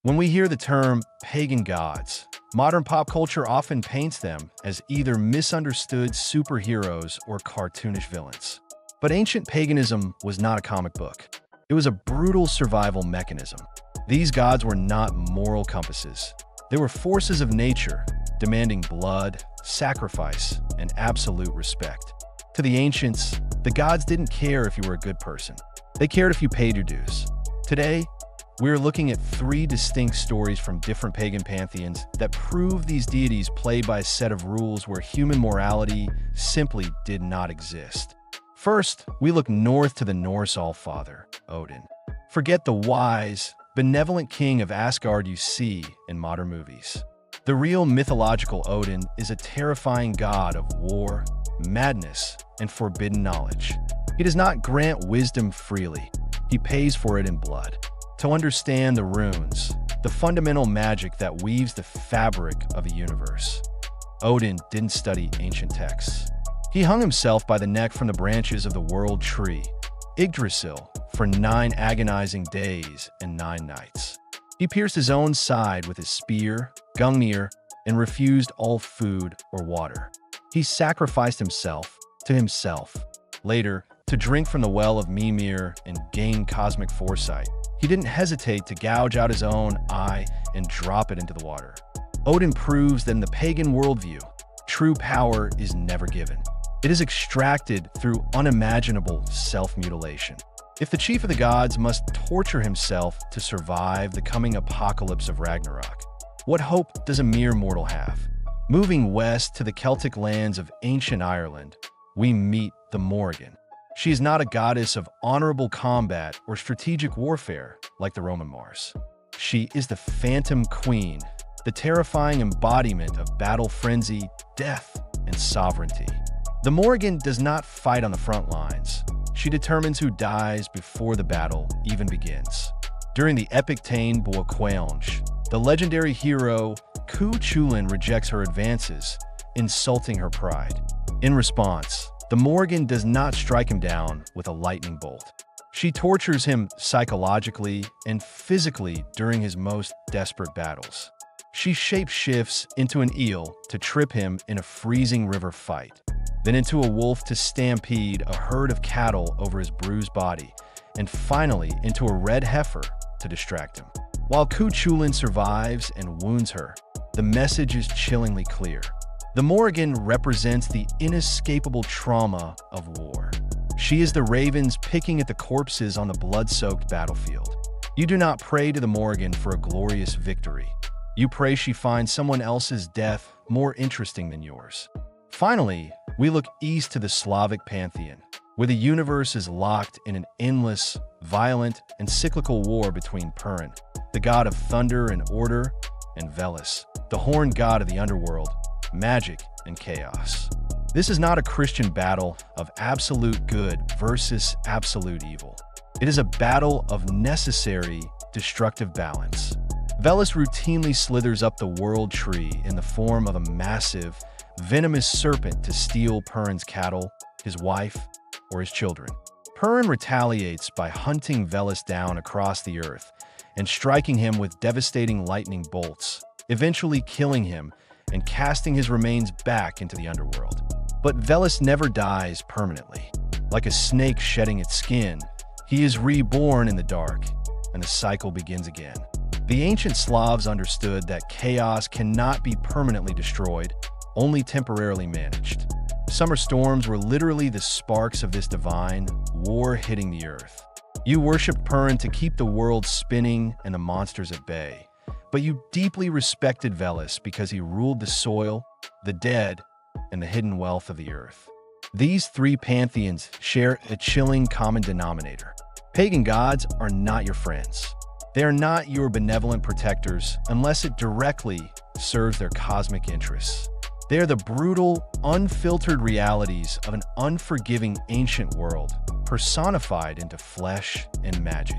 When we hear the term pagan gods, modern pop culture often paints them as either misunderstood superheroes or cartoonish villains. But ancient paganism was not a comic book. It was a brutal survival mechanism. These gods were not moral compasses. They were forces of nature, demanding blood, sacrifice, and absolute respect. To the ancients, the gods didn't care if you were a good person. They cared if you paid your dues. Today, we're looking at three distinct stories from different pagan pantheons that prove these deities play by a set of rules where human morality simply did not exist. First, we look north to the Norse Allfather, Odin. Forget the wise, benevolent king of Asgard you see in modern movies. The real mythological Odin is a terrifying god of war, madness, and forbidden knowledge. He does not grant wisdom freely. He pays for it in blood. To understand the runes, the fundamental magic that weaves the fabric of a universe, Odin didn't study ancient texts. He hung himself by the neck from the branches of the world tree, Yggdrasil, for 9 agonizing days and 9 nights. He pierced his own side with his spear, Gungnir, and refused all food or water. He sacrificed himself to himself. Later, to drink from the well of Mimir and gain cosmic foresight, he didn't hesitate to gouge out his own eye and drop it into the water. Odin proves that in the pagan worldview, true power is never given. It is extracted through unimaginable self-mutilation. If the chief of the gods must torture himself to survive the coming apocalypse of Ragnarok, what hope does a mere mortal have? Moving west to the Celtic lands of ancient Ireland, we meet the Morrigan. She is not a goddess of honorable combat or strategic warfare like the Roman Mars. She is the Phantom Queen, the terrifying embodiment of battle frenzy, death, and sovereignty. The Morrigan does not fight on the front lines. She determines who dies before the battle even begins. During the epic Tain Boa Quailnge, the legendary hero Cu Chulainn rejects her advances, insulting her pride. In response, the Morrigan does not strike him down with a lightning bolt. She tortures him psychologically and physically during his most desperate battles. She shapeshifts into an eel to trip him in a freezing river fight, then into a wolf to stampede a herd of cattle over his bruised body, and finally into a red heifer to distract him. While Cu Chulainn survives and wounds her, the message is chillingly clear. The Morrigan represents the inescapable trauma of war. She is the ravens picking at the corpses on the blood-soaked battlefield. You do not pray to the Morrigan for a glorious victory. You pray she finds someone else's death more interesting than yours. Finally, we look east to the Slavic pantheon, where the universe is locked in an endless, violent, and cyclical war between Perun, the god of thunder and order, and Veles, the horned god of the underworld, magic, and chaos. This is not a Christian battle of absolute good versus absolute evil. It is a battle of necessary, destructive balance. Veles routinely slithers up the world tree in the form of a massive, venomous serpent to steal Perun's cattle, his wife, or his children. Perun retaliates by hunting Veles down across the earth and striking him with devastating lightning bolts, eventually killing him and casting his remains back into the underworld. But Veles never dies permanently. Like a snake shedding its skin, he is reborn in the dark, and the cycle begins again. The ancient Slavs understood that chaos cannot be permanently destroyed, only temporarily managed. Summer storms were literally the sparks of this divine war hitting the earth. You worshipped Perun to keep the world spinning and the monsters at bay. But you deeply respected Veles because he ruled the soil, the dead, and the hidden wealth of the earth. These three pantheons share a chilling common denominator. Pagan gods are not your friends. They are not your benevolent protectors unless it directly serves their cosmic interests. They are the brutal, unfiltered realities of an unforgiving ancient world, personified into flesh and magic.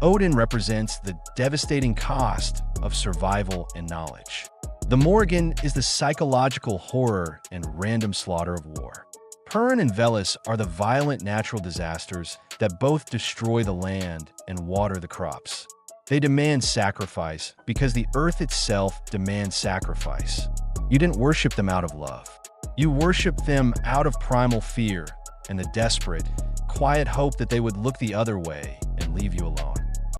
Odin represents the devastating cost of survival and knowledge. The Morrigan is the psychological horror and random slaughter of war. Perun and Veles are the violent natural disasters that both destroy the land and water the crops. They demand sacrifice because the earth itself demands sacrifice. You didn't worship them out of love. You worshiped them out of primal fear and the desperate, quiet hope that they would look the other way and leave you alone.